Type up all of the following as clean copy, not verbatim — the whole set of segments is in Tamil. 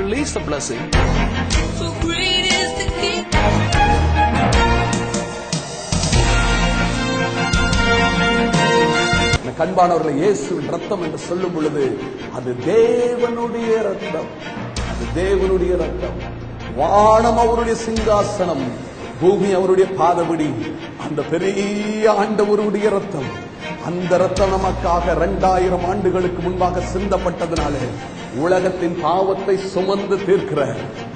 release the blessing. So great is the King. கண்பானவர்களை, இயேசுவின் ரத்தம் என்று சொல்லும் பொழுது அது தேவனுடைய ரத்தம். அது தேவனுடைய ரத்தம். வானம் அவருடைய சிங்காசனம், பூமி அவருடைய பாதபடி. அந்த பெரிய ஆண்டவருடைய ரத்தம், அந்த ரத்தம் நமக்காக 2000 ஆண்டுகளுக்கு முன்பாக சிந்தப்பட்டதுனாலே உலகத்தின் பாவத்தை சுமந்து தீர்க்கிற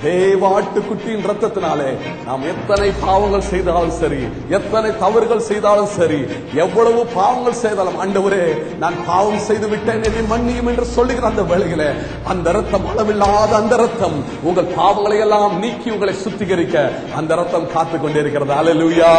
தேவாட்டுக்குட்டியின் ரத்தத்தினாலே நாம் எத்தனை பாவங்கள் செய்தாலும் சரி, எத்தனை தவறுகள் செய்தாலும் சரி, எவ்வளவு பாவங்கள் செய்தாலும், ஆண்டவரே நான் பாவம் செய்து விட்டேன் என்னை மன்னியும் என்று சொல்லுகிற அந்த வேளையிலே அந்த ரத்தம், அளவில்லாத அந்த ரத்தம் உங்கள் பாவங்களை எல்லாம் நீக்கி உங்களை சுத்திகரிக்க அந்த ரத்தம் காத்துக் கொண்டிருக்கிறது. அல்லேலூயா.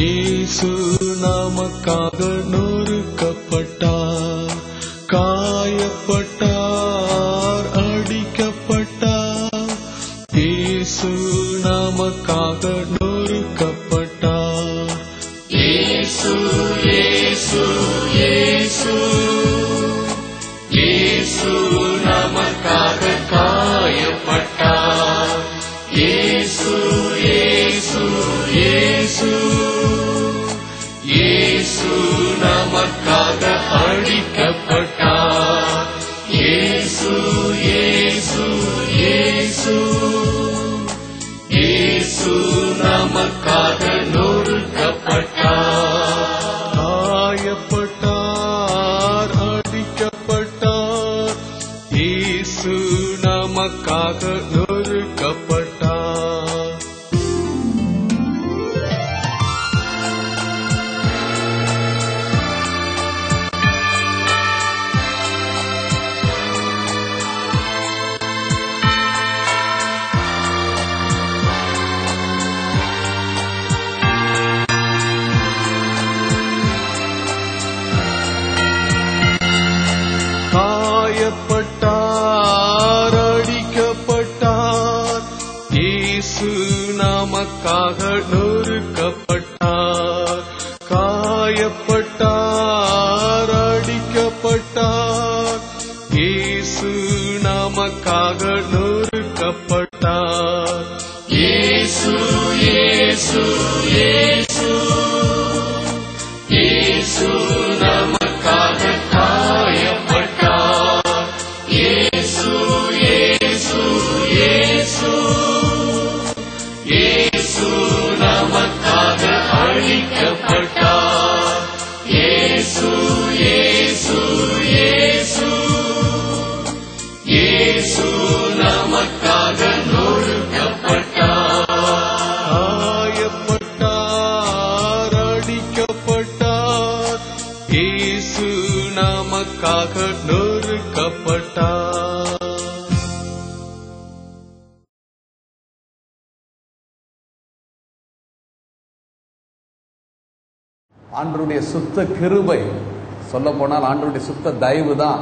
இயேசு நமக்காக நொறுக்கப்பட்டார், காயப்பட்டார், அடிக்கப்பட்டார். இயேசு நமக்காக நொறுக்கப்பட்டார். இயேசு இயேசு இயேசு இயேசு நமக்காக காயப்பட்டார். இயேசு இயேசு இயேசு இயேசு நமக்காக அடிக்கப்பட்டார். இயேசு இயேசு இயேசு இயேசு நமக்காக நொறுக்கப்பட்டார், காயப்பட்டார், அடிக்கப்பட்டார். இயேசு நமக்காக நொறுக்கப்பட்டார். காயப்பட்டார், அடிக்கப்பட்டார். இயேசு நமக்காக நொறுக்கப்பட்டார், காயப்பட்டார், அடிக்கப்பட்டார். இயேசு நமக்காக நொறுக்கப்பட்டார். இயேசு இயேசு இயேசு இயேசு நமக்காக காயப்பட்டார். இயேசு இயேசு இயேசு இயேசு நமக்காக அழிக்கப்பட்டார். இயேசு இயேசு இயேசு இயேசு நமக்காக நொறுக்கப்பட்டார், காயப்பட்டார், அடிக்கப்பட்டார். இயேசு நமக்காக நொறுக்கப்பட்டார். ஆண்டவருடைய சுத்த கிருபை, சொல்ல போனால் ஆண்டவருடைய சுத்த தயவு தான்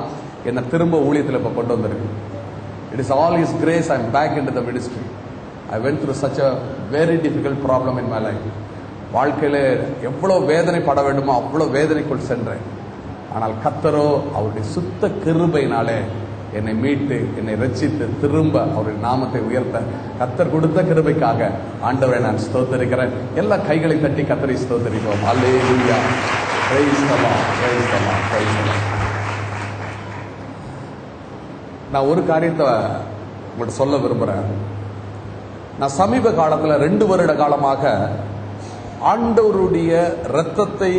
என்னை திரும்ப ஊழியத்தில் இப்போ கொண்டு வந்திருக்கு. It is all his grace. I am back in to the ministry. I went through such a very difficult problem in my life. வாழ்க்கையில் எவ்வளோ வேதனைப்பட வேண்டுமோ அவ்வளோ வேதனைக்குள் சென்றேன். ஆனால் கர்த்தரோ அவருடைய சுத்த கிருபையினாலே என்னை மீட்டு, என்னை ரட்சித்து, திரும்ப அவருடைய நாமத்தை உயர்த்த கர்த்தர் கொடுத்த கிருபைக்காக ஆண்டவரை நான் ஸ்தோத்தரிக்கிறேன். எல்லா கைகளை தட்டி கர்த்தரை ஸ்தோத்தரிக்கிறோம். அல்லேலூயா. Praise the Lord, praise the Lord, praise the Lord. நான் ஒரு காரியத்தை உங்கள்கிட்ட சொல்ல விரும்புகிறேன். நான் சமீப காலத்தில் 2 வருட காலமாக ஆண்டவருடைய இரத்தத்தை,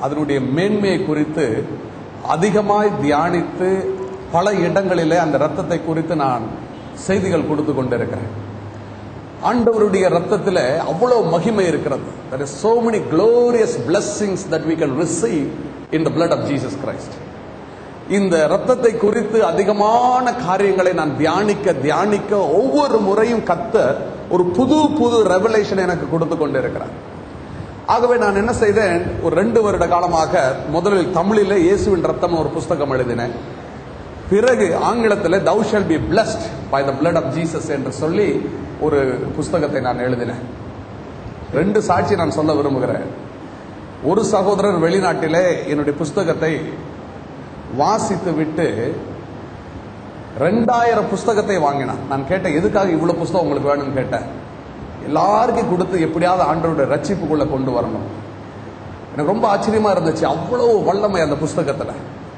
அதனுடைய மேன்மையை குறித்து அதிகமாய் தியானித்து பல இடங்களிலே அந்த இரத்தத்தை குறித்து நான் செய்திகள் கொடுத்து கொண்டிருக்கிறேன். ஆண்டவருடைய இரத்தத்தில் அவ்வளவு மகிமை இருக்கிறது. There is so many glorious blessings that we can receive in the blood of Jesus Christ. இந்த ரத்தத்தை குறித்து அதிகமான காரியங்களை நான் தியானிக்க ஒவ்வொரு முறையும் கர்த்தர் ஒரு புது ரெவலேஷன் எனக்கு கொடுத்து கொண்டிருக்கிறார். ஆகவே நான் என்ன செய்தேன், ஒரு 2 வருட காலமாக முதலில் தமிழில் இயேசுவின் ரத்தம் ஒரு புஸ்தகம் எழுதினேன். பிறகு ஆங்கிலத்தில் thou shall be blessed by the blood of Jesus என்று சொல்லி ஒரு புஸ்தகத்தை நான் எழுதினேன். 2 சாட்சி நான் சொல்ல விரும்புகிறேன். ஒரு சகோதரர் வெளிநாட்டிலே என்னுடைய புஸ்தகத்தை வாசித்து விட்டு 2000 புஸ்தகத்தை வாங்கினான். நான் கேட்டேன், எதுக்காக இவ்வளவு புஸ்தகம் உங்களுக்கு வேணும்னு கேட்டேன். எல்லாருக்கும் கொடுத்து எப்படியாவது ஆண்டவருடைய ரட்சிப்புக்குள்ள கொண்டு வரணும். எனக்கு ரொம்ப ஆச்சரியமா இருந்துச்சு, அவ்வளவு வல்லமை அந்த புஸ்தகத்துல.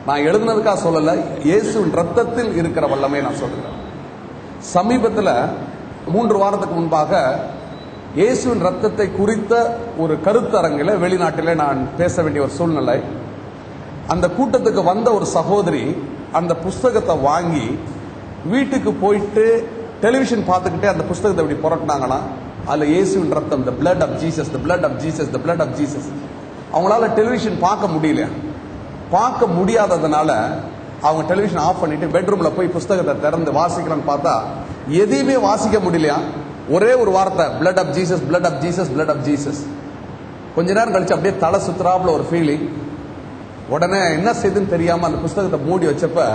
நான் எழுதுனதுக்காக சொல்லல, இயேசுவின் ரத்தத்தில் இருக்கிற வல்லமை நான் சொல்றேன். சமீபத்தில் 3 வாரத்துக்கு முன்பாக இயேசுவின் ரத்தத்தை குறித்த ஒரு கருத்தரங்கில வெளிநாட்டிலே நான் பேச வேண்டிய ஒரு சூழ்நிலை. அந்த கூட்டத்துக்கு வந்த ஒரு சகோதரி அந்த புஸ்தகத்தை வாங்கி வீட்டுக்கு போயிட்டு டெலிவிஷன் பார்த்துக்கிட்டே அந்த புஸ்தகத்தை இப்படி புரட்டினாங்களாம். அதுல இயேசுவின் ரத்தம், the blood of Jesus, the blood of Jesus, the blood of Jesus. அவங்களால டெலிவிஷன் பார்க்க முடியல. பார்க்க முடியாததுனால அவங்க டெலிவிஷன் ஆஃப் பண்ணிட்டு பெட்ரூம்ல போய் புஸ்தகத்தை திறந்து வாசிக்கலாம்னு பார்த்தா எதையுமே வாசிக்க முடியலையா. ஒரே ஒரு வார்த்தை, blood of Jesus, blood of Jesus, blood of Jesus. கொஞ்ச நேரம் கழிச்சு அப்படியே தலை சுத்துறாப்புல ஒரு ஃபீலிங். உடனே என்ன செய்துன்னு தெரியாம அந்த புஸ்தகத்தை மூடி வச்சப்ப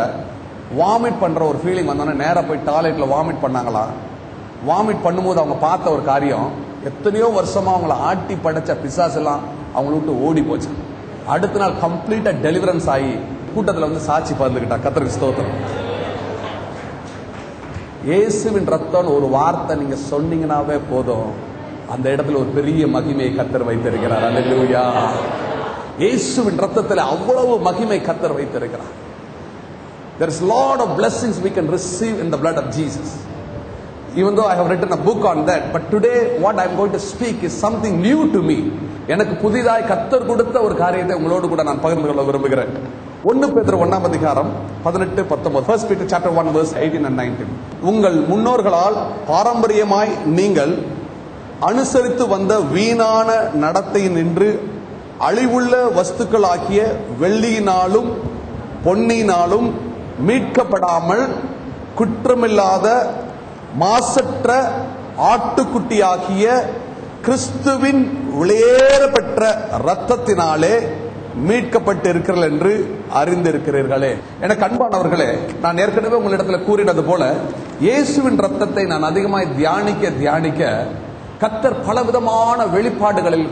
வாமிட் பண்ற ஒரு ஃபீலிங் வந்தோடனே நேரா போய் டாய்லெட்ல வாமிட் பண்ணாங்களாம். வாமிட் பண்ணும்போது அவங்க பார்த்த ஒரு காரியம், எத்தனையோ வருஷமா அவங்களை ஆட்டி படைச்ச பிசாசு எல்லாம் அவங்கள விட்டு ஓடி போச்சு. அடுத்த நாள் கம்ப்ளீட்டா டெலிவரன்ஸ் ஆகி கூட்டத்தில் வந்து சாட்சி பகிர்ந்துக்கிட்டா. கர்த்தருக்கு ஸ்தோத்திரம். இயேசுவின் ரத்தம் ஒரு வார்த்தை நீங்க சொன்னீங்கன்னாவே போதும், அந்த இடத்துல ஒரு பெரிய மகிமையை கர்த்தர் வைத்திருக்கிறார். அல்லேலூயா. இயேசுவின் ரத்தத்தில் அவ்வளவு மகிமை கர்த்தர் வைத்திருக்கிறார். There is a lot of blessings we can receive in the blood of Jesus. Even though I have written a book on that, but today what I am going to speak is something new to me. எனக்கு புதிதாய் கர்த்தர் கொடுத்த ஒரு காரியத்தை உங்களோடு கூட நான் பகிர்ந்து கொள்ள விரும்புகிறேன். 1 பேதுரு 1ஆம் அதிகாரம் 18-19. 1 Peter chapter 1 verse 18 and 19. உங்கள் முன்னோர்களால் பாரம்பரியமாய் நீங்கள் அனுசரித்து வந்த வீணான நடத்தையினின்று அழிவுள்ள வஸ்துக்களாகிய வெள்ளியினாலும் பொன்னினாலும் மீட்கப்படாமல் குற்றமில்லாத மாசற்ற ஆட்டுக்குட்டியாகிய கிறிஸ்துவின் விலையேறப்பெற்ற இரத்தத்தினாலே மீட்கப்பட்டு இருக்கிறீர்கள் என்று அறிந்திருக்கிறீர்களே. எனக்கு அன்பானவர்களே, நான் ஏற்கனவே உங்களிடத்தில் கூறினது போல இயேசுவின் ரத்தத்தை நான் அதிகமாய் தியானிக்க கர்த்தர் பலவிதமான வெளிப்பாடுகளில்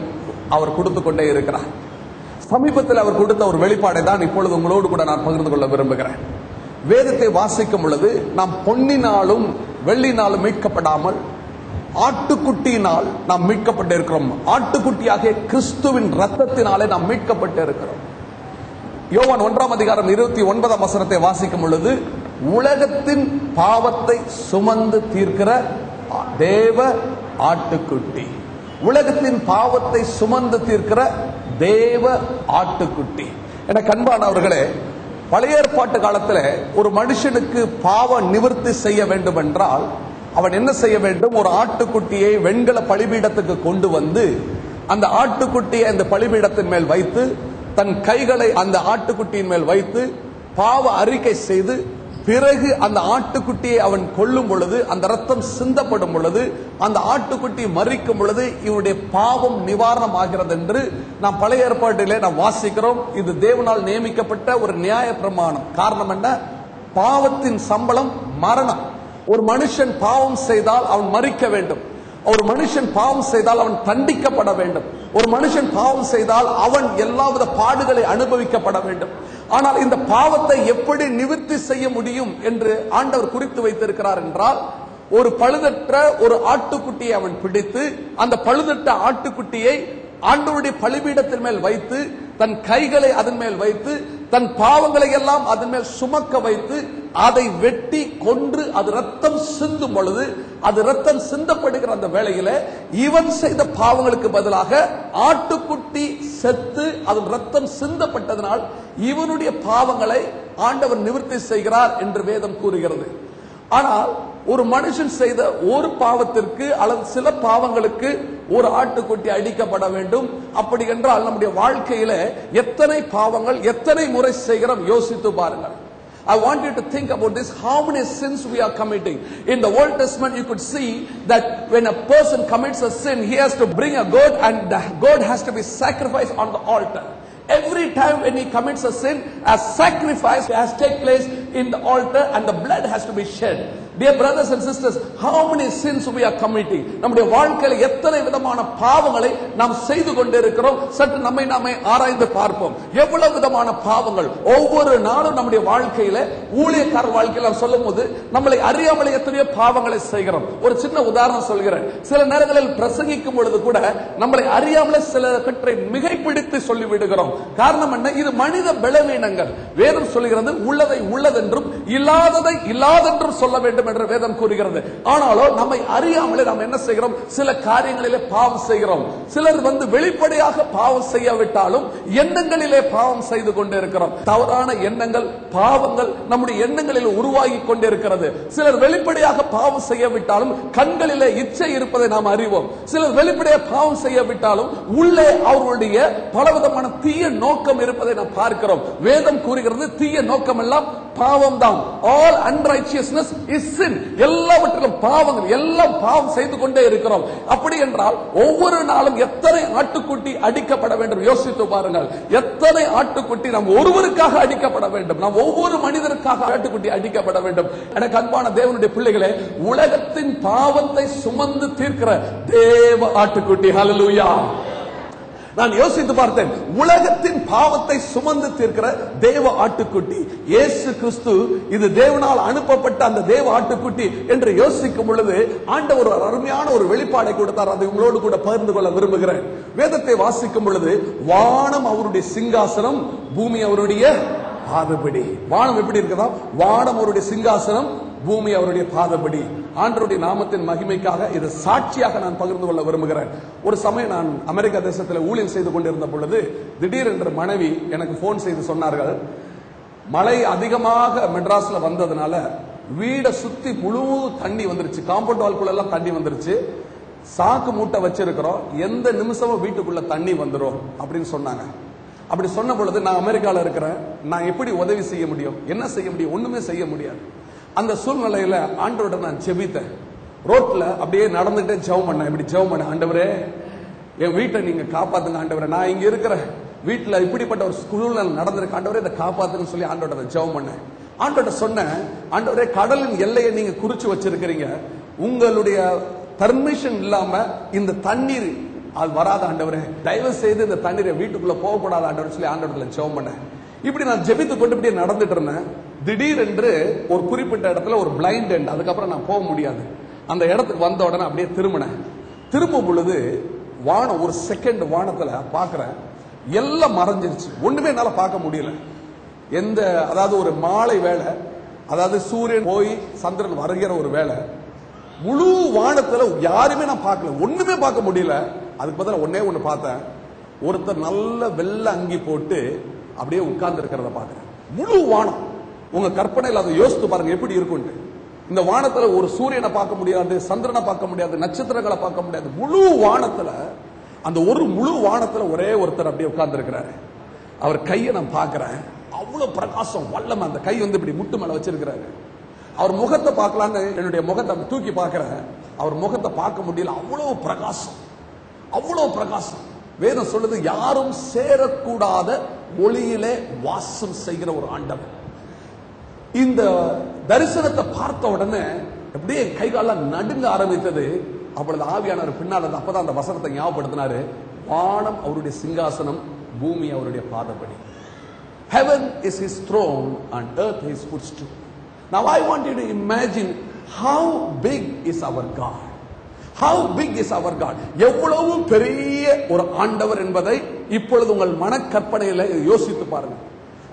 அவர் கொடுத்து கொண்டே இருக்கிறார். சமீபத்தில் அவர் கொடுத்த ஒரு வெளிப்பாடை தான் இப்பொழுது உங்களோடு கூட நான் பகிர்ந்து கொள்ள விரும்புகிறேன். வேதத்தை வாசிக்கும் பொழுது நாம் பொன்னினாலும் வெள்ளினாலும் மீட்கப்படாமல் ஆட்டுக்குட்டியினால் நாம் மீட்கப்பட்டு இருக்கிறோம். ஆட்டுக்குட்டியாகிய கிறிஸ்துவின் ரத்தத்தினாலே நாம் மீட்கப்பட்டு இருக்கிறோம். யோவான் 1ஆம் அதிகாரம் 29ஆம் வசனத்தை வாசிக்கும் பொழுது உலகத்தின் பாவத்தை சுமந்து தீர்க்கிற தேவ ஆட்டுக்குட்டி, உலகத்தின் பாவத்தை சுமந்து தீர்க்கிற தேவ ஆட்டுக்குட்டி. எனக்கு அன்பானவர்களே, பழைய ஏற்பாட்டு காலத்தில் ஒரு மனுஷனுக்கு பாவ நிவர்த்தி செய்ய வேண்டும் என்றால் அவன் என்ன செய்ய வேண்டும்? ஒரு ஆட்டுக்குட்டியை வெண்கல பலிபீடத்துக்கு கொண்டு வந்து அந்த ஆட்டுக்குட்டியை அந்த பலிபீடத்தின் மேல் வைத்து தன் கைகளை அந்த ஆட்டுக்குட்டியின் மேல் வைத்து பாவ அறிக்கை செய்து பிறகு அந்த ஆட்டுக்குட்டியை அவன் கொல்லும் பொழுது, அந்த ரத்தம் சிந்தப்படும் பொழுது, அந்த ஆட்டுக்குட்டி மரிக்கும் பொழுது இவருடைய பாவம் நிவாரணம் ஆகிறது என்று நாம் பழைய ஏற்பாட்டிலே நாம் வாசிக்கிறோம். இது தேவனால் நியமிக்கப்பட்ட ஒரு நியாய பிரமாணம். காரணம் என்ன? பாவத்தின் சம்பளம் மரணம். ஒரு மனுஷன் பாவம் செய்தால் அவன் மரிக்க வேண்டும். ஒரு மனுஷன் பாவம் செய்தால் அவன் தண்டிக்கப்பட வேண்டும். ஒரு மனுஷன் பாவம் செய்தால் அவன் எல்லாவித பாடுகளை அனுபவிக்கப்பட வேண்டும். ஆனால் இந்த பாவத்தை எப்படி நிவர்த்தி செய்ய முடியும் என்று ஆண்டவர் குறித்து வைத்திருக்கிறார் என்றால், ஒரு பழுதற்ற ஒரு ஆட்டுக்குட்டியை அவன் பிடித்து அந்த பழுதற்ற ஆட்டுக்குட்டியை ஆண்டவருடைய பலிபீடத்தின் மேல் வைத்து தன் கைகளை அதன் மேல் வைத்து தன் பாவங்களை எல்லாம் அதன் மேல் சுமக்க வைத்து அதை வெட்டி கொன்று அது ரத்தம் சிந்தும் பொழுது, அது ரத்தம் சிந்தப்படுகிற அந்த வேளையில இவன் செய்த பாவங்களுக்கு பதிலாக ஆட்டுக்குட்டி செத்து அதன் ரத்தம் சிந்தப்பட்டதனால் இவனுடைய பாவங்களை ஆண்டவர் நிவர்த்தி செய்கிறார் என்று வேதம் கூறுகிறது. ஆனால் ஒரு மனுஷன் செய்த ஒரு பாவத்திற்கு அல்லது சில பாவங்களுக்கு ஒரு ஆட்டுக்குட்டி அடிக்கப்பட வேண்டும். அப்படி என்றால் நம்முடைய வாழ்க்கையில எத்தனை பாவங்கள் எத்தனை முறை செய்கிறோம் யோசித்து பாருங்கள். I want you to think about this, how many sins we are committing. In the Old Testament you could see that when a person commits a sin, he has to bring a goat and the goat has to be sacrificed on the altar. Every time when he commits a sin, a sacrifice has to take place in the altar and the blood has to be shed. Dear brothers and sisters, how many sins we are committing? நம்முடைய வாழ்க்கையில எத்தனை விதமான பாவங்களை நாம் செய்து கொண்டிருக்கிறோம். சற்று நம்மை நாமே ஆராய்ந்து பார்ப்போம். எவ்வளவு விதமான பாவங்கள் ஒவ்வொரு நாளும் நம்முடைய வாழ்க்கையில, ஊழியக்கார வாழ்க்கையில சொல்லும்போது நம்மளை அறியாமலே எத்தனையோ பாவங்களை செய்கிறோம். ஒரு சின்ன உதாரணம் சொல்கிறேன். சில நேரங்களில் பிரசங்கிக்கும் பொழுது கூட நம்மளை அறியாமலே சில கற்றை மிகைப்பிடித்து சொல்லிவிடுகிறோம். காரணம் என்ன? இது மனித பலவீனங்கள். வேதம் சொல்கிறது உள்ளதை உள்ளதென்றும் இல்லாததை இல்லாதென்றும் சொல்ல வேண்டும் என்று வேதம் கூறுகிறது. ஆனாலும் நம்மை அறியாமலே நாம் என்ன செய்கிறோம்? சில காரியங்களிலே பாவம் செய்கிறோம். சிலர் வெளிப்படையாக பாவம் செய்யாவிட்டாலும் எண்ணங்களிலே பாவம் செய்து கொண்டிருக்கிறோம். தவறான எண்ணங்கள், பாவங்கள் நம்முடைய எண்ணங்களில் உருவாகி கொண்டிருக்கிறது. சிலர் வெளிப்படையாக பாவம் செய்யாவிட்டாலும் கண்களிலே இச்சை இருப்பதை நாம் அறிவோம். சிலர் வெளிப்படையாக பாவம் செய்யாவிட்டாலும் உள்ளே அவர்களுடைய பலவிதமான தீய நோக்கம் இருப்பதை நாம் பார்க்கிறோம். வேதம் கூறுகிறது தீய நோக்கம் எல்லாம் பாவம் தான். All unrighteousness is sin. எல்லாவற்றிலும் பாவங்கள், எல்லாம் பாவம் செய்து கொண்டே இருக்கிறோம். அப்படி என்றால் ஒவ்வொரு நாளும் எத்தனை ஆட்டுக்குட்டி அடிக்கப்பட வேண்டும் யோசித்து பாருங்கள். எத்தனை ஆட்டுக்குட்டி நாம் ஒருவருக்காக அடிக்கப்பட வேண்டும், நாம் ஒவ்வொரு மனிதருக்காக ஆட்டுக்குட்டி அடிக்கப்பட வேண்டும். எனக்கு அன்பான தேவனுடைய பிள்ளைகளே, உலகத்தின் பாவத்தை சுமந்து தீர்க்கிற தேவ ஆட்டுக்குட்டி. ஹல்லேலூயா. நான் யோசித்து பார்த்தேன், உலகத்தின் பாவத்தை சுமந்து தீர்க்கிற தேவ ஆட்டுக்குட்டி இயேசு கிறிஸ்து, இது தேவனால் அனுப்பப்பட்ட அந்த தேவ ஆட்டுக்குட்டி என்று யோசிக்கும் பொழுது ஆண்டவர் ஒரு அருமையான ஒரு வெளிப்பாடை கொடுத்தார். அதை உங்களோடு கூட பகிர்ந்து கொள்ள விரும்புகிறேன். வேதத்தை வாசிக்கும் பொழுது வானம் அவருடைய சிங்காசனம், பூமி அவருடைய பாதபடி. வானம் எப்படி இருக்குதா? வானம் அவருடைய சிங்காசனம், பூமி அவருடைய பாதபடி. ஆண்டவருடைய நாமத்தின் மகிமைக்காக இது சாட்சியாக நான் பகிர்ந்து கொள்ள விரும்புகிறேன். ஒரு சமயம் நான் அமெரிக்கா தேசத்தில் ஊழியம் செய்து கொண்டிருந்த பொழுது திடீரென்று மனைவி எனக்கு போன் செய்து சொன்னார்கள், மழை அதிகமாக மெட்ராஸ்ல வந்ததுனால வீடை சுத்தி முழு தண்ணி வந்துருச்சு, காம்பவுண்ட் வால்குள்ள எல்லாம் தண்ணி வந்துருச்சு, சாக்கு மூட்டை வச்சிருக்கிறோம், எந்த நிமிஷமும் வீட்டுக்குள்ள தண்ணி வந்துடும் அப்படின்னு சொன்னாங்க. அப்படி சொன்ன பொழுது நான் அமெரிக்கால இருக்கிறேன், நான் எப்படி உதவி செய்ய முடியும்? என்ன செய்ய முடியும்? ஒண்ணுமே செய்ய முடியாது. அந்த சூழ்நிலையில ஆண்டவரோட நான் ஜெபித்தேன். ரோட்ல அப்படியே நடந்துட்டே ஜெபம் பண்ணேன். இப்படி ஜெபம் பண்ணேன், ஆண்டவரே என் வீட்டை நீங்க காப்பாத்துங்க ஆண்டவரே, நான் இங்க இருக்கிற வீட்டுல இப்படிப்பட்ட ஒரு சூழ்நிலை நடந்திருக்கு ஆண்டவரே, இதை காப்பாத்துங்கன்னு சொல்லி ஆண்டவரோட ஜெபம் பண்ணேன். ஆண்டவரோட சொன்னேன், ஆண்டவரே கடலின் எல்லையை நீங்க குறிச்சு வச்சிருக்கிறீங்க, உங்களுடைய பர்மிஷன் இல்லாம இந்த தண்ணீர் அது வராத ஆண்டவரே, தயவு செய்து இந்த தண்ணீரை வீட்டுக்குள்ள போகக்கூடாது ஆண்டவர் சொல்லி ஆண்டவரத்துல ஜெபம் பண்ணேன். இப்படி நான் ஜெபித்து கொண்டு இப்படியே நடந்துட்டு இருந்தேன். திடீரென்று ஒரு குறிப்பிட்ட இடத்துல ஒரு பிளைண்ட் எண்ட், அதுக்கப்புறம் நான் போக முடியாது. அந்த இடத்துக்கு வந்த உடனே அப்படியே திரும்பினேன். திரும்பும் பொழுது வானம் ஒரு செகண்ட் வானத்துல பாக்குறேன், எல்லாம் மறைஞ்சிருச்சு, ஒண்ணுமே என்னால பார்க்க முடியல. எந்த, அதாவது ஒரு மாலை வேலை, அதாவது சூரியன் போய் சந்திரன் வருகிற ஒரு வேலை, முழு வானத்துல யாருமே நான் பார்க்கல, ஒண்ணுமே பார்க்க முடியல. அதுக்கு பதிலா ஒன்னே ஒண்ணு பார்த்தேன், ஒருத்தர் நல்ல வெள்ளை அங்கி போட்டு அப்படியே உட்கார்ந்து இருக்கிறத பாக்குறேன். முழு வானம், உங்க கற்பனையில் அதை யோசித்து பாருங்க எப்படி இருக்கும். இந்த வானத்துல ஒரு சூரியனை பார்க்க முடியாது, சந்திரனை பார்க்க முடியாது, நட்சத்திரங்களை பார்க்க முடியாது. முழு வானத்துல, அந்த ஒரு முழு வானத்துல ஒரே ஒருத்தர் அப்படியே உட்கார்ந்து இருக்கிறாரு. அவர் கையை நான் பார்க்கிறேன், அவ்வளவு பிரகாசம் வல்லமை, அந்த கை இப்படி முட்டு மேல வச்சிருக்கிறாரு. அவர் முகத்தை பார்க்கலான்னு என்னுடைய முகத்தை தூக்கி பார்க்கிறேன், அவர் முகத்தை பார்க்க முடியல, அவ்வளவு பிரகாசம், அவ்வளவு பிரகாசம். வேதம் சொல்லுது, யாரும் சேரக்கூடாத ஒளியிலே வாசம் செய்கிற ஒரு ஆண்டவர். இந்த தரிசனத்தை பார்த்த உடனே அப்படியே கைகால நடுங்க ஆரம்பித்தது. அப்பொழுது ஆவியானவர் பின்னால் அப்பதான் அந்த வசனத்தை ஞாபகப்படுத்தினாரு, வானம் அவருடைய சிங்காசனம், பூமி அவருடைய பாதபடி. Heaven is his throne and earth his footstool. Now I want you to imagine how big is our God. How big is our God? எவ்வளவு பெரிய ஒரு ஆண்டவர் என்பதை இப்பொழுது உங்கள் மனக்கற்பனையில யோசித்து பாருங்க.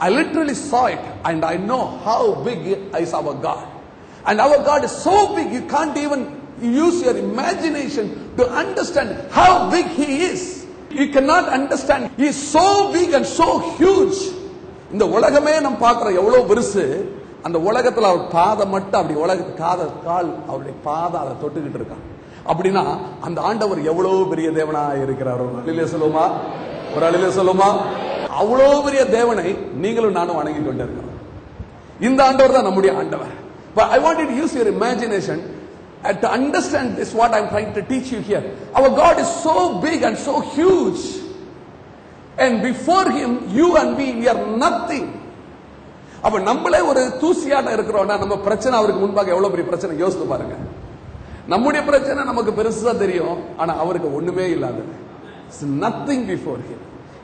I literally saw it and I know how big is our God. And our God is so big you can't even use your imagination to understand how big he is. You cannot understand. He is so big and so huge. இந்த உலகமே நம்ம பார்க்கிற எவ்வளவு பெருசு, அந்த உலகத்துல அவர் பாதம் மட்டும் அப்படி கால் அவருடைய பாதம் அதை தொட்டுக்கிட்டு இருக்கான். அப்படின்னா அந்த ஆண்டவர் எவ்வளவு பெரிய தேவனா இருக்கிறார். ஒரு அழிலே சொல்லுமா, ஒரு அழிலே சொல்லுமா. அவ்வளவு பெரிய தேவனை நீங்களும் நானும் வணங்கி கொண்டு இருக்கிறோம். இந்த ஆண்டவர் தான் நம்முடைய ஆண்டவர். But I want you to use your imagination to understand this what I am trying to teach you here. Our God is so big and so huge, and before him you and we are nothing. அப்ப நம்மளே ஒரு தூசியாட்ட இருக்கிறோம்னா நம்ம பிரச்சனை அவருக்கு முன்பாக எவ்வளவு பெரிய பிரச்சனை யோசித்து பாருங்க. நம்முடைய பிரச்சனை நமக்கு பெருசா தெரியும், ஆனா அவருக்கு ஒண்ணுமே இல்லாது. It's nothing before him.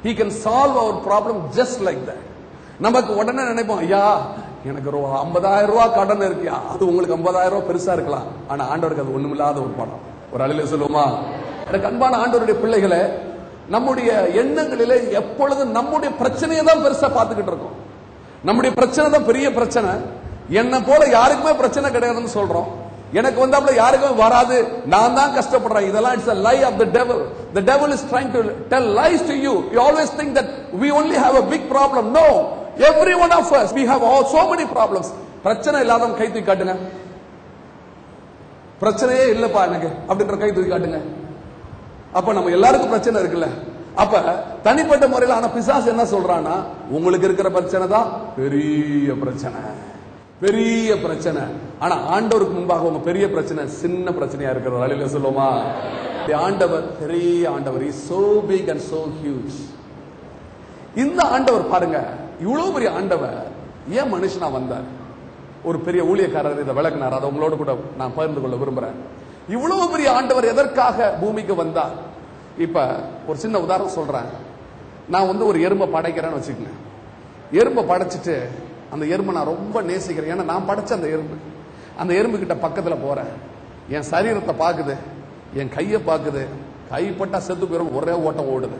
He can solve our problem just like that. நமக்கு உடனே நினைப்போம், ஐயா எனக்கு 50,000 ரூபாய் கடன் இருக்கியா, அது உங்களுக்கு 50,000 ரூபாய் பெருசா இருக்கலாம், ஆனா ஆண்டவருக்கு அது ஒண்ணுமில்லாத ஒரு பணம். ஒரு அழில சொல்லுமா. எனக்கு அன்பான ஆண்டவருடைய பிள்ளைகளை, நம்முடைய எண்ணங்களிலே எப்பொழுதும் நம்முடைய பிரச்சனையை தான் பெருசா பார்த்துக்கிட்டு இருக்கோம். நம்முடைய பிரச்சனை தான் பெரிய பிரச்சனை. என்ன போல யாருக்குமே பிரச்சனை கிடையாதுன்னு சொல்றோம். எனக்கு வந்தாப்புல யாருக்குமே வராது, நான் தான் கஷ்டப்படுறேன். இதெல்லாம் it's a lie of the devil. The devil is trying to tell lies to you. You always think that we only have a big problem. No, every one of us we have so many problems. பிரச்சனை இல்லாதவங்க கை தூக்கி காட்டுங்க. பிரச்சனையே இல்லப்பா எனக்கு அப்படின்ற கை தூக்கி காட்டுங்க. அப்ப நம்ம எல்லாருக்கும் பிரச்சனை இருக்குல்ல. அப்ப தனிப்பட்ட முறையில் ஆனா பிசாசு என்ன சொல்றான்னா, உங்களுக்கு இருக்கிற பிரச்சனை தான் பெரிய பிரச்சனை, பெரிய பிரச்சனை. ஆனா ஆண்டவருக்கு முன்பாக உங்க பெரிய பிரச்சனை சின்ன பிரச்சனையா இருக்கிற வழியில சொல்லுமா. ஆண்டவர் பெரிய ஆண்டவர், is so big and so huge. இந்த ஆண்டவர் பாருங்க, இவ்வளவு பெரிய ஆண்டவர் ஏன் மனுஷனா வந்தார்? ஒரு பெரிய ஊழியக்காரர் இதை விளக்குனார். அதை உங்களோட கூட நான் பகிர்ந்து கொள்ள விரும்புறேன். இவ்வளவு பெரிய ஆண்டவர் எதற்காக பூமிக்கு வந்தார்? இப்ப ஒரு சின்ன உதாரணம் சொல்றேன். நான் ஒரு எறும்பை படைக்கிறேன்னு வச்சுக்கோங்க. எறும்பை படைச்சிட்டு அந்த எறும்பை நான் ரொம்ப நேசிக்கிறேன். ஏன்னா நான் படைச்ச அந்த எறும்பு கிட்ட பக்கத்துல போறேன். என் சரீரத்தை பாக்குது, என் கையை பாக்குது, கைப்பட்டா செத்து போயிடும், ஒரே ஓட்டம் ஓடுது.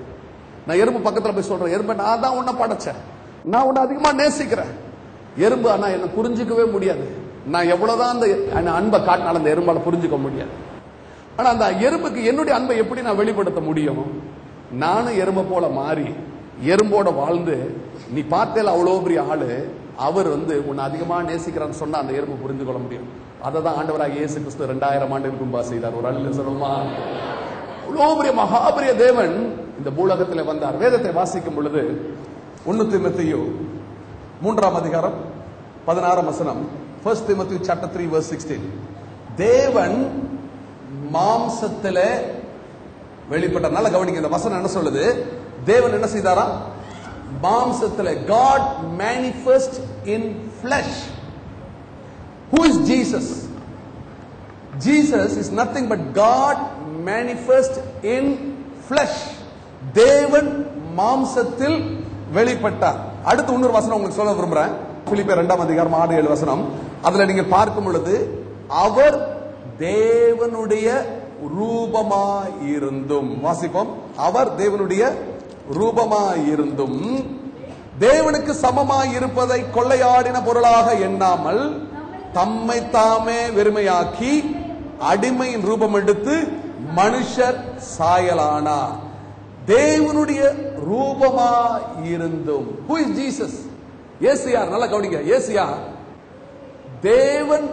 நான் எறும்பு பக்கத்துல போய் சொல்றேன், எறும்பை நான் தான் உன்னை படைச்சேன், நான் உன்னை அதிகமா நேசிக்கிறேன். எறும்பு ஆனா என்ன புரிஞ்சுக்கவே முடியாது. நான் எவ்வளவுதான் அந்த அன்பை காட்டினாலும் அந்த எறும்பால புரிஞ்சுக்க முடியாது. ஆனா அந்த எறும்புக்கு என்னுடைய அன்பை எப்படி நான் வெளிப்படுத்த முடியும்? நானும் எறும்பை போல மாறி எறும்போட வாழ்ந்து, நீ பார்த்தேல அவ்வளவு பெரிய ஆளு, அவர் உன்னை அதிகமா நேசிக்கிறான்னு சொன்னா அந்த எறும்பு புரிந்து கொள்ள முடியும். அதை தான் ஆண்டவராக இயேசு கிறிஸ்து 2000 ஆண்டுகளுக்கு முன்பா செய்தார். ஒரு அழில சொல்லுமா. அவ்வளவு பெரிய மகாபெரிய தேவன் இந்த பூலகத்தில் வந்தார். வேதத்தை வாசிக்கும் பொழுது 1 தீமோத்தேயு 3ஆம் அதிகாரம் 16ஆம் வசனம், 1 Timothy chapter 3 verse 16. தேவன் மாம்சத்திலே வெளிப்பட்ட. நல்ல கவனிங்க, இந்த வசனம் என்ன சொல்லுது? தேவன் என்ன செய்தாரா? மாம்சத்திலே. God manifest in flesh. Who is Jesus? Jesus is nothing but God manifest in flesh. தேவன் மாம்சத்தில் வெளிப்பட்டார். அடுத்து இன்னொரு வசனம் உங்களுக்கு சொல்ல விரும்புறேன். பிலிப்பியர் 2ஆம் அதிகாரம் 6-7 வசனம். அதுல நீங்க பார்க்கும் பொழுது, அவர் தேவனுடைய ரூபமாயிருந்தும், வாசிப்போம், அவர் தேவனுடைய ரூபமாயிருந்தும் தேவனுக்கு சமமாய் இருப்பதை கொள்ளையாடின பொருளாக எண்ணாமல் தம்மை தாமே வெறுமையாக்கி அடிமையின் ரூபம் எடுத்து மனுஷர் சாயலானார். தேவனுடைய ரூபமாயிருந்தும். Who is Jesus? ஏசியார். நல்ல கவனிங்க, ஏசியார் தேவன்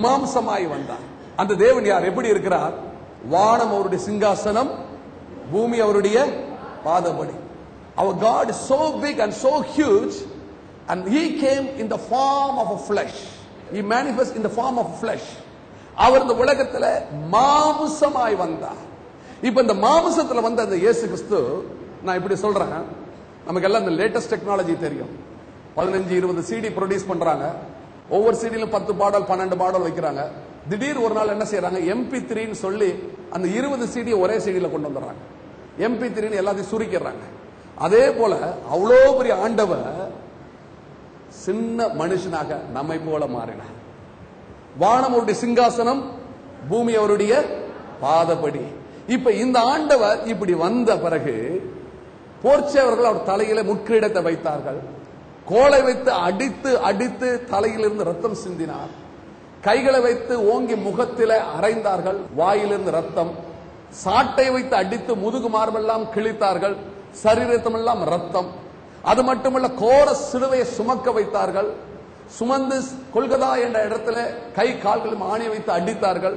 மாம்சமாய் வந்தார். அந்த தேவன் யார்? எப்படி இருக்கிறார்? வானம் அவருடைய சிங்காசனம், பூமி அவருடைய பாதபடி. Our God is so big and so huge, and he came in the form of a flesh. He manifests in the form of flesh. அவர் இந்த உலகத்துல மாம்சமாய் வந்தார். இப்ப இந்த மாம்சத்துல வந்த அந்த இயேசு கிறிஸ்து, நான் இப்படி சொல்றேன், நமக்கு எல்லாம் இந்த லேட்டஸ்ட் டெக்னாலஜி தெரியும். 15-20 CD ப்ரொடியூஸ் பண்றாங்க. ஒவ்வொரு சீடியிலும் 10 பாடல் 12 பாடல் வைக்கிறாங்க. திடீர் ஒரு நாள் என்ன செய்யறாங்க, MP3 சொல்லி அந்த 20 CD ஒரே சீடியில கொண்டு வந்துடுறாங்க. MP3 எல்லாத்தையும் சுருக்கிறாங்க. அதே போல அவ்வளோ பெரிய ஆண்டவர் சின்ன மனுஷனாக நம்மை போல மாறினார். வானம் அவருடைய சிங்காசனம், பூமி அவருடைய பாதபடி. இப்ப இந்த ஆண்டவர் இப்படி வந்த பிறகு போர்ச்சேவர்கள் அவர் தலையில முட்கிரீடத்தை வைத்தார்கள். கோலை வைத்து அடித்து அடித்து தலையிலிருந்து ரத்தம் சிந்தினார். கைகளை வைத்து ஓங்கி முகத்தில அறைந்தார்கள், வாயிலிருந்து ரத்தம். சாட்டை வைத்து அடித்து முதுகு மார்பெல்லாம் கிழித்தார்கள், சரீரத்தமெல்லாம் ரத்தம். அது மட்டுமல்ல, கோர சிலுவையை சுமக்க வைத்தார்கள். சுமந்து கொல்கதா என்ற இடத்துல கை கால்களும் ஆணி வைத்து அடித்தார்கள்.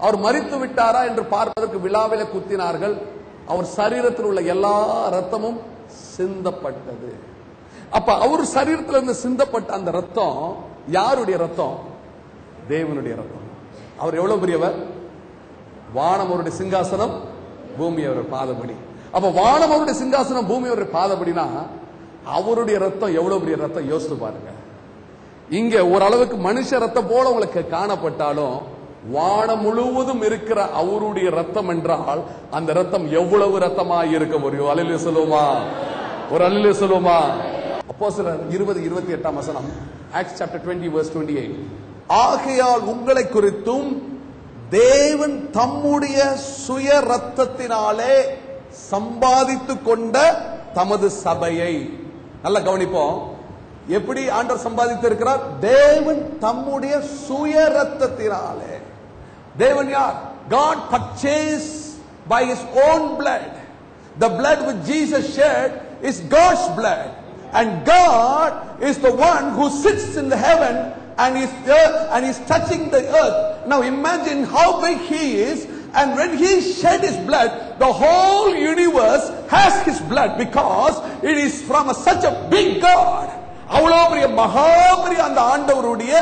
அவர் மரித்து விட்டாரா என்று பார்ப்பதற்கு விழாவில குத்தினார்கள். அவர் சரீரத்தில் உள்ள எல்லா ரத்தமும் சிந்தப்பட்டது. அப்ப அவர் சரீரத்தில் இருந்து சிந்தப்பட்ட அந்த ரத்தம் யாருடைய ரத்தம்? தேவனுடைய ரத்தம். அவர் எவ்வளவு பெரியவர்? வானம் அவருடைய சிங்காசனம், பூமி அவருடைய பாதபடி. அப்ப வானம் அவருடைய சிங்காசனம், பூமி அவருடைய பாதபடினா அவருடைய ரத்தம் எவ்வளவு பெரிய ரத்தம் யோசித்து பாருங்க. இங்க ஓரளவுக்கு மனுஷ ரத்தம் போல உங்களுக்கு காணப்பட்டாலும் வானம் முழுவதும் இருக்கிற அவருடைய ரத்தம் என்றால் அந்த ரத்தம் எவ்வளவு ரத்தமா இருக்க முடியும்? அல்லேலூயா சொல்லுமா? ஒரு அல்லேலூயா சொல்லுமா? அப்போஸ்தலர் 20:28 வசனம், ஆக்ட்ஸ் சாப்டர் 20:28. ஆகையால் உங்களை குறித்தும் தேவன் தம்முடைய சுய ரத்தத்தினாலே சம்பாதித்துக் கொண்ட தமது சபையை. நல்ல கவனிப்போம். எப்படி ஆண்டவர் சம்பாதித்து இருக்கிறார்? தேவன் தம்முடைய சுய ரத்தத்தினாலே. தேவன் யார்? God purchased by his own blood. The blood which Jesus shed is God's blood, and God is the one who sits in the heaven and is touching the earth. Now imagine how big he is, and when he shed his blood, the whole universe has his blood because it is from such a big God. அவ்வளவு பெரிய மகாபெரிய அந்த ஆண்டவருடைய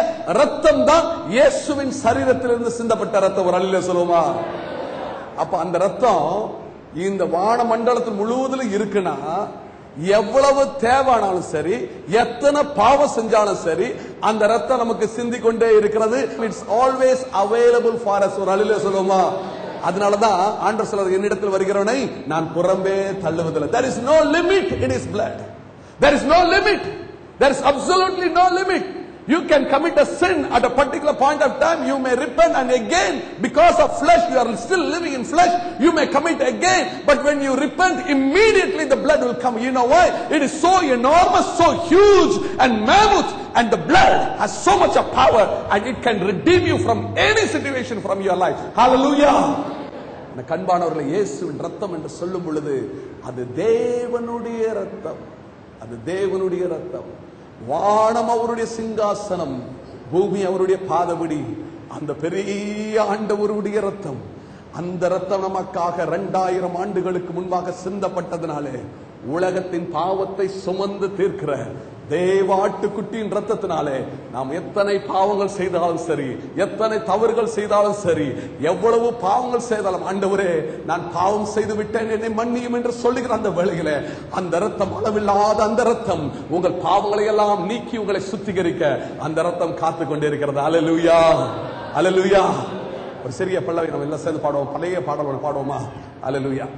ரத்தம் தான் இயேசுவின் சரீரத்திலிருந்து சிந்தப்பட்ட ரத்தம். ஒரு அல்லேலூயா சொல்லுமா? அப்ப அந்த ரத்தம் இந்த வான மண்டலத்தில் முழுவதிலும் இருக்குன்னா எவ்வளவு தேவையானாலும் சரி, எத்தனை பாவம் செஞ்சாலும் சரி, அந்த ரத்தம் நமக்கு சிந்திக் கொண்டே இருக்கிறது. It's always available for us. ஒரு அல்லேலூயா சொல்லுமா? அதனாலதான் ஆண்டவர் சொல்றார், என்னிடத்தில் வருகிறவனை நான் புறம்பே தள்ளுவதில்லை. There is no limit in his blood. There is no limit. There is absolutely no limit. You can commit a sin at a particular point of time. You may repent, and again, because of flesh, you are still living in flesh, you may commit again. But when you repent, immediately the blood will come. You know why? It is so enormous, so huge and mammoth, and the blood has so much of power, and it can redeem you from any situation from your life. Hallelujah. கண்பானவர்களே, இயேசுவின் ரத்தம் என்று சொல்லும் பொழுது அது தேவனுடைய ரத்தம். அது தேவனுடைய ரத்தம். வானம் அவருடைய சிங்காசனம், பூமி அவருடைய பாதபடி. அந்த பெரிய ஆண்டவருடைய ரத்தம், அந்த ரத்தம் நமக்காக 2000 ஆண்டுகளுக்கு முன்பாக சிந்தப்பட்டதனாலே உலகத்தின் பாவத்தை சுமந்து தீர்க்கிற தேவாட்டுக்குட்டியின் ரத்தத்தினாலே நாம் எத்தனை பாவங்கள் செய்தாலும் சரி, எத்தனை தவறுகள் செய்தாலும் சரி, எவ்வளவு பாவங்கள் செய்தாலும், ஆண்டவரே நான் பாவம் செய்து விட்டேன், என்னை மன்னியும் என்று சொல்லுகிற அந்த வேளையிலே அந்த ரத்தம், அளவில்லாத அந்த ரத்தம் உங்கள் பாவங்களை எல்லாம் நீக்கி உங்களை சுத்திகரிக்க அந்த ரத்தம் காத்து கொண்டே இருக்கிறது. அல்லேலூயா, அல்லேலூயா. ஒரு சிறிய பல்லவி நம்ம எல்லாம் சேர்ந்து பாடுவோம். பழைய பாடல் பாடுவோமா? அல்லேலூயா.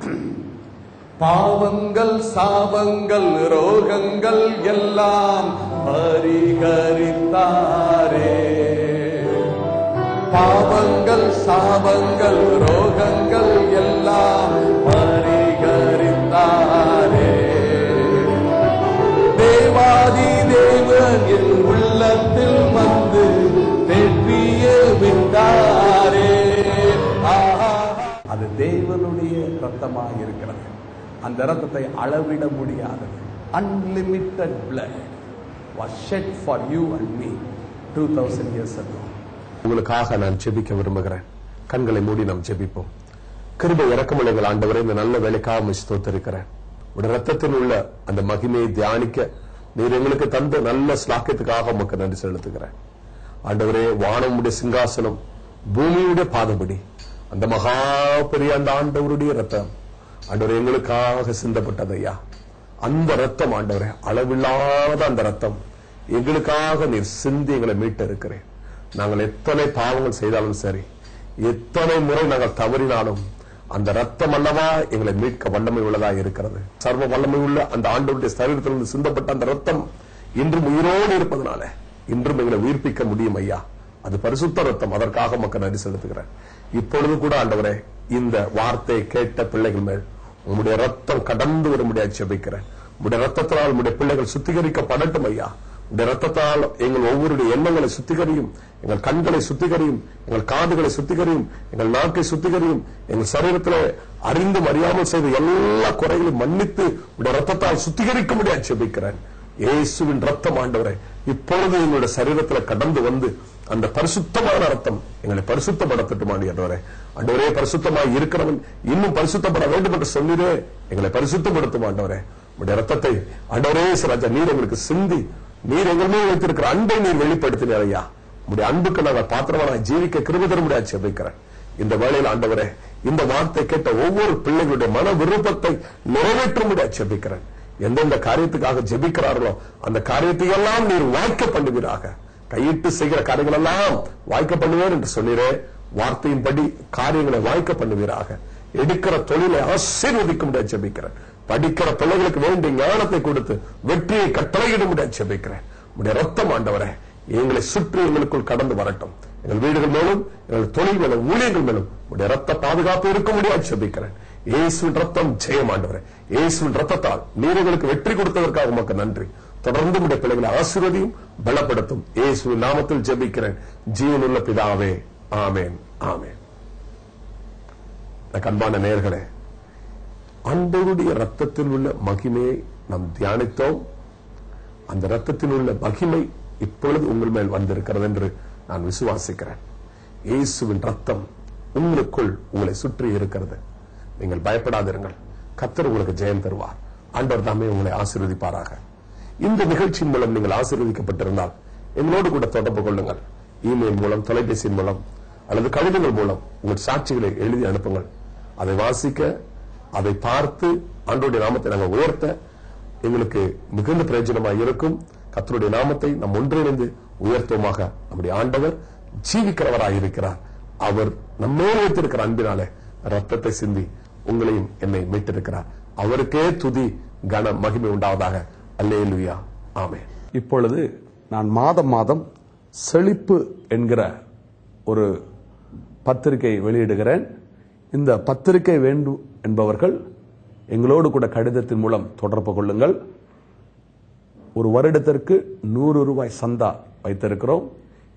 பாவங்கள், சாபங்கள், ரோகங்கள் எல்லாம் பரிகரித்தாரே. பாவங்கள், சாபங்கள், ரோகங்கள் எல்லாம் பரிகரித்தாரே. தேவாதி தேவன் என் உள்ளத்தில் வந்து வெற்றியே விட்டாரே. அது தேவனுடைய ரத்தமாக இருக்கிறது. அந்த ரத்தத்தை அளவிட முடியாதது. Unlimited blood was shed for you and me 2000 years ago. உங்களுக்காக நான் ஜெபிக்க விரும்புகிறேன். கண்களை மூடி நாம் ஜெபிப்போம். கிருபை இரக்கமுள்ள ஆண்டவரே, இந்த நல்ல வேலைக்காக உம்மை ஸ்தோத்திரிக்கிறேன். உடைய ரத்தத்தில் உள்ள அந்த மகிமையை தியானிக்க நீர் எங்களுக்கு தந்த நல்ல ஸ்லாக்கியத்துக்காக உமக்கு நன்றி செலுத்துகிறேன். ஆண்டவரே, வானமுடைய சிங்காசனம், பூமியுடைய பாதபடி, அந்த மகா பெரிய அந்த ஆண்டவருடைய ரத்தம் ஆண்டவரே எங்களுக்காக சிந்தப்பட்டதையா. அந்த ரத்தம் ஆண்டவரே, அளவில்லாத அந்த ரத்தம் எங்களுக்காக நீர் சிந்தி எங்களை மீட்டு இருக்கிறேன். நாங்கள் எத்தனை பாவங்கள் செய்தாலும் சரி, எத்தனை முறை நாங்கள் தவறினாலும் அந்த ரத்தம் அல்லவா எங்களை மீட்க வல்லமை உள்ளதா இருக்கிறது. சர்வ வல்லமை உள்ள அந்த ஆண்டவருடைய சரீரத்திலிருந்து சிந்தப்பட்ட அந்த ரத்தம் இன்றும் உயிரோடு இருப்பதனால இன்றும் எங்களை உயிர்ப்பிக்க முடியும் ஐயா. அது பரிசுத்த ரத்தம். அதற்காக மக்கள் நன்றி செலுத்துகிறேன். இப்பொழுது கூட ஆண்டவரே, இந்த வார்த்தையை கேட்ட பிள்ளைகள் மேல் உங்களுடைய ரத்தம் கடந்து வரும்படியாக ஜெபிக்கிறேன். உங்களுடைய ரத்தத்தால் உங்களுடைய பிள்ளைகள் சுத்திகரிக்கப்படட்டும் ஐயா. உங்களுடைய ரத்தத்தால் எங்கள் ஒவ்வொருடைய எண்ணங்களை சுத்திகரியும், எங்கள் கண்களை சுத்திகரியும், எங்கள் காதுகளை சுத்திகரியும், எங்கள் நாக்கை சுத்திகரியும், எங்கள் சரீரத்தில் அறிந்தும் அறியாமல் செய்த எல்லா குறைகளையும் மன்னித்து உங்களுடைய ரத்தத்தால் சுத்திகரிக்க முடியாது ஜெபிக்கிறேன். இயேசுவின் ரத்தம் ஆண்டவரே இப்பொழுது எங்களுடைய சரீரத்தில் கடந்து வந்து அந்த பரிசுத்தமான ரத்தம் எங்களை பரிசுத்தப்படுத்தட்டும் ஆண்டவரே. ஆண்டவரே, பரிசுத்தமாய் இருக்கிறவன் இன்னும் பரிசுத்தப்பட வேண்டும் என்று சொன்னீரே, எங்களை பரிசுத்தப்படுத்தும் ஆண்டவரே. உடைய ரத்தத்தை ஆண்டவரே ராஜா நீர் எங்களுக்கு சிந்தி நீர் எங்கள் மேல் வைத்திருக்கிற அன்பை நீர் வெளிப்படுத்தினார் ஐயா. உடைய அன்புக்கு நாங்கள் பாத்திரமான ஜீவிக்க கிருபை தர முடியாது ஜெபிக்கிறேன். இந்த வேளையில் ஆண்டவரே, இந்த வார்த்தை கேட்ட ஒவ்வொரு பிள்ளைகளுடைய மன விருப்பத்தை நிறைவேற்ற முடியாது ஜெபிக்கிறேன். எந்தெந்த காரியத்துக்காக ஜெபிக்கிறார்களோ அந்த காரியத்தை எல்லாம் நீர் வாய்க்க பண்ணுவீராக. கையிட்டு செய்கிற காரியங்கள் எல்லாம் வாய்க்க பண்ணுவேன் என்று சொல்லிறே. வார்த்தையின்படி காரியங்களை வாய்க்க பண்ணுவீராக. எடுக்கிற தொழிலை ஆசீர்வதிக்க முடியாது ஜெபிக்கிறேன். படிக்கிற பிள்ளைகளுக்கு வேண்டிய ஞானத்தை கொடுத்து வெற்றியை கட்டளையிட முடியாது ஜெபிக்கிறேன். உடைய ரத்தம் ஆண்டவரே எங்களை சுற்றி எங்களுக்குள் கடந்து வரட்டும். எங்கள் வீடுகள் மேலும் எங்கள் தொழில் மேலும் ஊழியர்கள் மேலும் உடைய ரத்த பாதுகாப்பு இருக்க முடியாது ஜெபிக்கிறேன். இயேசுவின் ரத்தம் ஜெயம் ஆண்டவரே. இயேசுவின் ரத்தத்தால் நீர் எங்களுக்கு வெற்றி கொடுத்ததற்காக உமக்கு நன்றி. தொடர்ந்து உடைய பிள்ளைகளை ஆசீர்வதியும் பலப்படுத்தும். இயேசுவின் நாமத்தில் ஜெபிக்கிறேன் ஜீவனுள்ள பிதாவே, ஆமேன் ஆமேன். அன்பான நேயர்களே, ஆண்டவருடைய ரத்தத்தில் உள்ள மகிமையை நாம் தியானித்தோம். அந்த ரத்தத்தில் உள்ள மகிமை இப்பொழுது உங்கள் மேல் வந்திருக்கிறது என்று நான் விசுவாசிக்கிறேன். இயேசுவின் ரத்தம் உங்களுக்குள் உங்களை சுற்றி இருக்கிறது. நீங்கள் பயப்படாதிருங்கள். கர்த்தர் உங்களுக்கு ஜெயம் தருவார். ஆண்டவர் தாமே உங்களை ஆசீர்வதிப்பாராக. இந்த நிகழ்ச்சியின் மூலம் நீங்கள் ஆசீர்வதிக்கப்பட்டிருந்தால் எங்களோடு கூட தொடர்பு கொள்ளுங்கள். இமெயில் மூலம், தொலைபேசியின் மூலம் அல்லது கடிதங்கள் மூலம் உங்கள் சாட்சிகளை எழுதி அனுப்புங்கள். அதை வாசிக்க, அதை பார்த்து ஆண்டவருடைய நாமத்தை நாங்கள் உயர்த்த எங்களுக்கு மிகுந்த பிரயோஜனமாக இருக்கும். கர்த்தருடைய நாமத்தை நாம் ஒன்றிணைந்து உயர்த்துவமாக. நம்முடைய ஆண்டவர் ஜீவிக்கிறவராக இருக்கிறார். அவர் நம்மேல் வைத்திருக்கிற அன்பினாலே ரத்தத்தை சிந்தி உங்களையும் என்னை மீட்டிருக்கிறார். அவருக்கே துதி கன மகிமை உண்டாவதாக. அல்லேலூயா, ஆமென். இப்பொழுது நான் மாதம் மாதம் செழிப்பு என்கிற ஒரு பத்திரிகை வெளியிடுகிறேன். இந்த பத்திரிகை வேண்டும் என்பவர்கள் எங்களோடு கூட கடிதத்தின் மூலம் தொடர்பு கொள்ளுங்கள். ஒரு வருடத்திற்கு 100 ரூபாய் சந்தா வைத்திருக்கிறோம்.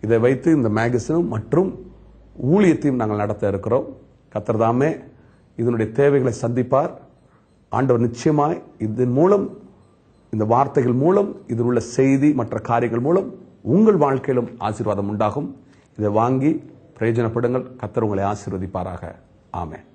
இதை வைத்து இந்த மேகசினும் மற்றும் ஊழியத்தையும் நாங்கள் நடத்த இருக்கிறோம். கர்த்தர் தாமே இதனுடைய தேவைகளை சந்திப்பார். ஆண்டவர் நிச்சயமாய் இதன் மூலம், இந்த வார்த்தைகள் மூலம், இதில் உள்ள செய்தி மற்ற காரியங்கள் மூலம் உங்கள் வாழ்க்கையிலும் ஆசீர்வாதம் உண்டாகும். இதை வாங்கி பிரயோஜனப்படுங்கள். கர்த்தர் உங்களை ஆசீர்வதிப்பாராக. ஆமென்.